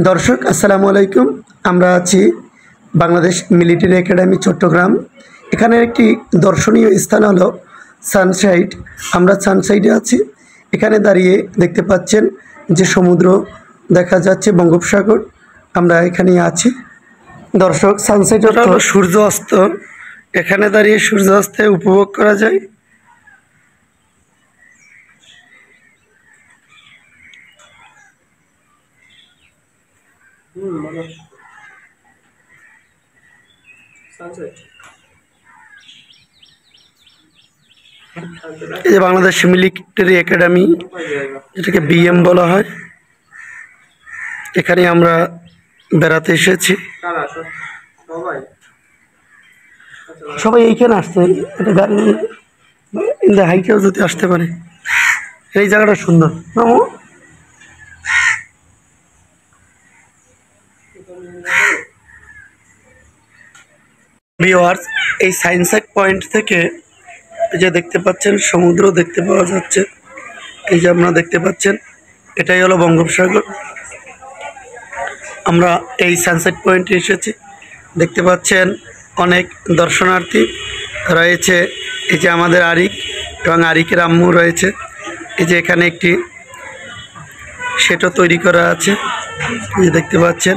দর্শক আসসালামু আলাইকুম। আমরা আছি বাংলাদেশ মিলিটারি একাডেমি চট্টগ্রাম। এখানে একটি দর্শনীয় স্থান হলো সানসাইড। আমরা সানসাইডে আছি। এখানে দাঁড়িয়ে দেখতে পাচ্ছেন যে সমুদ্র দেখা যাচ্ছে, বঙ্গোপসাগর। আমরা এখানেই আছি। দর্শক, সানসাইড হলো সূর্য অস্ত। এখানে দাঁড়িয়ে সূর্য অস্তে উপভোগ করা যায়। এই যে বাংলাদেশ মিলিটারি একাডেমি, যেটাকে বিএম বলা হয়, এখানে আমরা বেড়াতে এসেছি। সবাই এইখানে আসছে, এটা গাড়ি নিয়ে হাইটেও যদি আসতে পারে। এই জায়গাটা সুন্দর। ভিউয়ার্স, এই সানসেট পয়েন্ট থেকে যে দেখতে পাচ্ছেন সমুদ্র দেখতে পাওয়া যাচ্ছে। এই যে আপনারা দেখতে পাচ্ছেন, এটাই হলো বঙ্গোপসাগর। আমরা এই সানসেট পয়েন্টে এসেছি। দেখতে পাচ্ছেন অনেক দর্শনার্থী রয়েছে। এই যে আমাদের আরিক এবং আরিকের আম্মু রয়েছে। এই যে এখানে একটি সেতু তৈরি করা আছে, এই যে দেখতে পাচ্ছেন।